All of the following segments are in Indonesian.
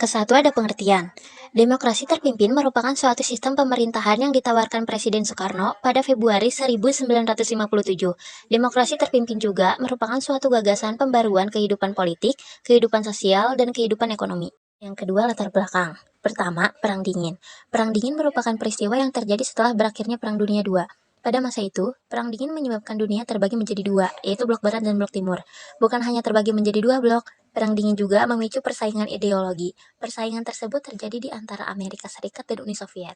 Yang ke-1 ada pengertian. Demokrasi terpimpin merupakan suatu sistem pemerintahan yang ditawarkan Presiden Soekarno pada Februari 1957. Demokrasi terpimpin juga merupakan suatu gagasan pembaruan kehidupan politik, kehidupan sosial, dan kehidupan ekonomi. Yang kedua, latar belakang. Pertama, Perang Dingin. Perang Dingin merupakan peristiwa yang terjadi setelah berakhirnya Perang Dunia II. Pada masa itu, Perang Dingin menyebabkan dunia terbagi menjadi dua, yaitu blok barat dan blok timur. Bukan hanya terbagi menjadi dua blok, Perang Dingin juga memicu persaingan ideologi. Persaingan tersebut terjadi di antara Amerika Serikat dan Uni Soviet.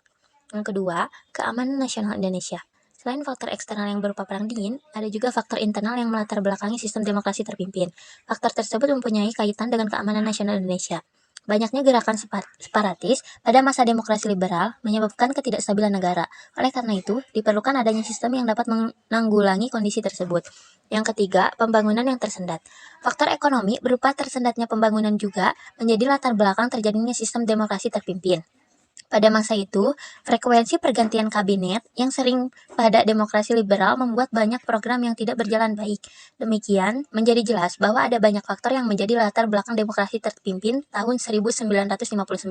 Yang kedua, keamanan nasional Indonesia. Selain faktor eksternal yang berupa Perang Dingin, ada juga faktor internal yang melatar belakangi sistem demokrasi terpimpin. Faktor tersebut mempunyai kaitan dengan keamanan nasional Indonesia. Banyaknya gerakan separatis pada masa demokrasi liberal menyebabkan ketidakstabilan negara. Oleh karena itu, diperlukan adanya sistem yang dapat menanggulangi kondisi tersebut. Yang ketiga, pembangunan yang tersendat. Faktor ekonomi berupa tersendatnya pembangunan juga menjadi latar belakang terjadinya sistem demokrasi terpimpin. Pada masa itu, frekuensi pergantian kabinet yang sering pada demokrasi liberal membuat banyak program yang tidak berjalan baik. Demikian, menjadi jelas bahwa ada banyak faktor yang menjadi latar belakang demokrasi terpimpin tahun 1959.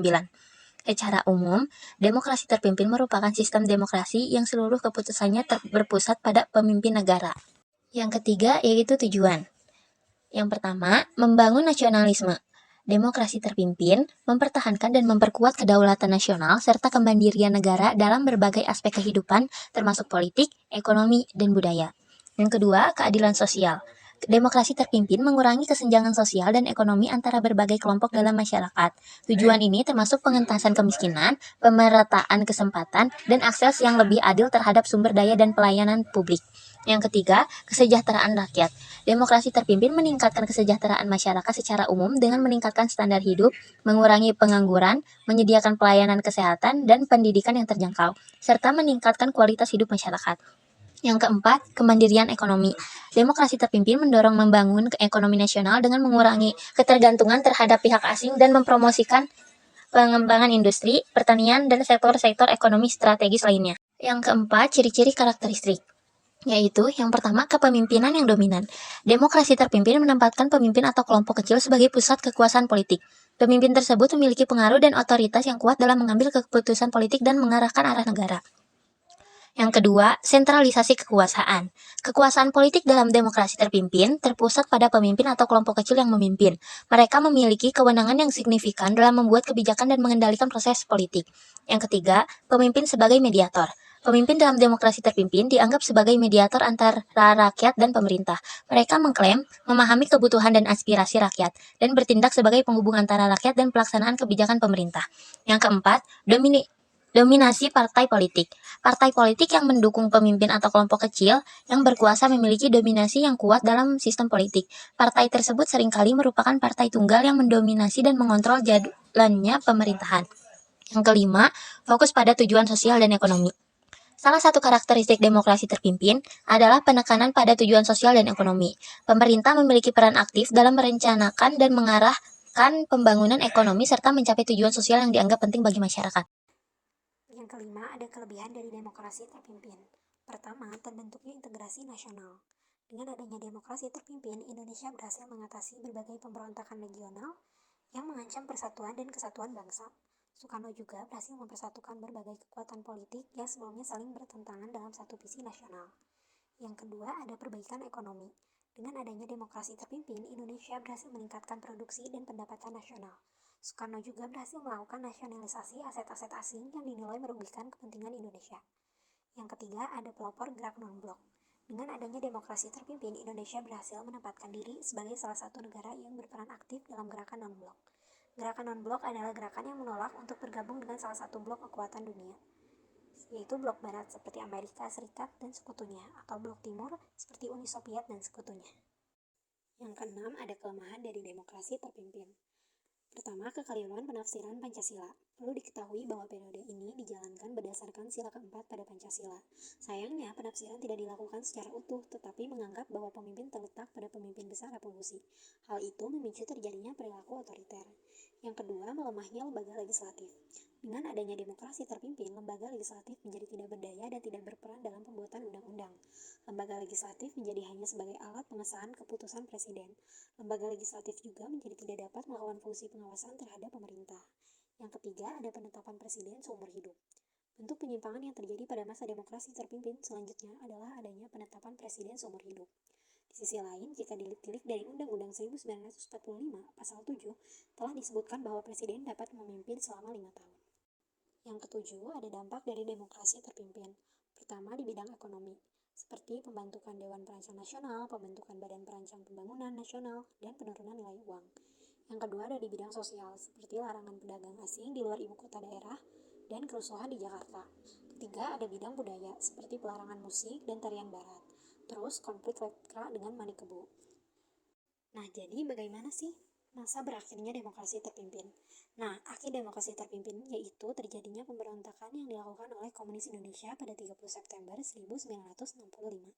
Secara umum, demokrasi terpimpin merupakan sistem demokrasi yang seluruh keputusannya berpusat pada pemimpin negara. Yang ketiga yaitu tujuan. Yang pertama, membangun nasionalisme. Demokrasi terpimpin mempertahankan dan memperkuat kedaulatan nasional serta kemandirian negara dalam berbagai aspek kehidupan, termasuk politik, ekonomi, dan budaya. Yang kedua, keadilan sosial. Demokrasi terpimpin mengurangi kesenjangan sosial dan ekonomi antara berbagai kelompok dalam masyarakat. Tujuan ini termasuk pengentasan kemiskinan, pemerataan kesempatan, dan akses yang lebih adil terhadap sumber daya dan pelayanan publik. Yang ketiga, kesejahteraan rakyat. Demokrasi terpimpin meningkatkan kesejahteraan masyarakat secara umum dengan meningkatkan standar hidup, mengurangi pengangguran, menyediakan pelayanan kesehatan dan pendidikan yang terjangkau, serta meningkatkan kualitas hidup masyarakat. Yang keempat, kemandirian ekonomi. Demokrasi terpimpin mendorong membangun ekonomi nasional dengan mengurangi ketergantungan terhadap pihak asing dan mempromosikan pengembangan industri, pertanian, dan sektor-sektor ekonomi strategis lainnya. Yang keempat, ciri-ciri karakteristik. Yaitu, yang pertama, kepemimpinan yang dominan. Demokrasi terpimpin menempatkan pemimpin atau kelompok kecil sebagai pusat kekuasaan politik. Pemimpin tersebut memiliki pengaruh dan otoritas yang kuat dalam mengambil keputusan politik dan mengarahkan arah negara. Yang kedua, sentralisasi kekuasaan. Kekuasaan politik dalam demokrasi terpimpin terpusat pada pemimpin atau kelompok kecil yang memimpin. Mereka memiliki kewenangan yang signifikan dalam membuat kebijakan dan mengendalikan proses politik. Yang ketiga, pemimpin sebagai mediator. Pemimpin dalam demokrasi terpimpin dianggap sebagai mediator antara rakyat dan pemerintah. Mereka mengklaim memahami kebutuhan dan aspirasi rakyat, dan bertindak sebagai penghubung antara rakyat dan pelaksanaan kebijakan pemerintah. Yang keempat, dominasi partai politik. Partai politik yang mendukung pemimpin atau kelompok kecil yang berkuasa memiliki dominasi yang kuat dalam sistem politik. Partai tersebut seringkali merupakan partai tunggal yang mendominasi dan mengontrol jalannya pemerintahan. Yang kelima, fokus pada tujuan sosial dan ekonomi. Salah satu karakteristik demokrasi terpimpin adalah penekanan pada tujuan sosial dan ekonomi. Pemerintah memiliki peran aktif dalam merencanakan dan mengarahkan pembangunan ekonomi serta mencapai tujuan sosial yang dianggap penting bagi masyarakat. Yang kelima, ada kelebihan dari demokrasi terpimpin. Pertama, terbentuknya integrasi nasional. Dengan adanya demokrasi terpimpin, Indonesia berhasil mengatasi berbagai pemberontakan regional yang mengancam persatuan dan kesatuan bangsa. Soekarno juga berhasil mempersatukan berbagai kekuatan politik yang sebelumnya saling bertentangan dalam satu visi nasional. Yang kedua, ada perbaikan ekonomi. Dengan adanya demokrasi terpimpin, Indonesia berhasil meningkatkan produksi dan pendapatan nasional. Soekarno juga berhasil melakukan nasionalisasi aset-aset asing yang dinilai merugikan kepentingan Indonesia. Yang ketiga, ada pelopor gerak non-blok. Dengan adanya demokrasi terpimpin, Indonesia berhasil menempatkan diri sebagai salah satu negara yang berperan aktif dalam gerakan non-blok. Gerakan non-blok adalah gerakan yang menolak untuk bergabung dengan salah satu blok kekuatan dunia, yaitu blok barat seperti Amerika Serikat dan sekutunya, atau blok timur seperti Uni Soviet dan sekutunya. Yang keenam, ada kelemahan dari demokrasi terpimpin. Pertama, kekeliruan penafsiran Pancasila. Perlu diketahui bahwa periode ini dijalankan berdasarkan sila keempat pada Pancasila. Sayangnya, penafsiran tidak dilakukan secara utuh, tetapi menganggap bahwa pemimpin terletak pada pemimpin besar revolusi. Hal itu memicu terjadinya perilaku otoriter. Yang kedua, melemahnya lembaga legislatif. Dengan adanya demokrasi terpimpin, lembaga legislatif menjadi tidak berdaya dan tidak berperan dalam pembuatan undang-undang. Lembaga legislatif menjadi hanya sebagai alat pengesahan keputusan presiden. Lembaga legislatif juga menjadi tidak dapat melakukan fungsi pengawasan terhadap pemerintah. Yang ketiga, ada penetapan presiden seumur hidup. Bentuk penyimpangan yang terjadi pada masa demokrasi terpimpin selanjutnya adalah adanya penetapan presiden seumur hidup. Di sisi lain, jika dilihat dari Undang-Undang 1945 Pasal 7 telah disebutkan bahwa presiden dapat memimpin selama 5 tahun. Yang ketujuh, ada dampak dari demokrasi terpimpin. Pertama, di bidang ekonomi, seperti pembentukan Dewan Perancang Nasional, pembentukan Badan Perancang Pembangunan Nasional, dan penurunan nilai uang. Yang kedua, ada di bidang sosial, seperti larangan pedagang asing di luar ibu kota daerah dan kerusuhan di Jakarta. Ketiga, ada bidang budaya, seperti pelarangan musik dan tarian barat. Terus, konflik lekra dengan Manikebu. Nah, jadi bagaimana sih masa berakhirnya demokrasi terpimpin? Nah, akhir demokrasi terpimpin yaitu terjadinya pemberontakan yang dilakukan oleh Komunis Indonesia pada 30 September 1965.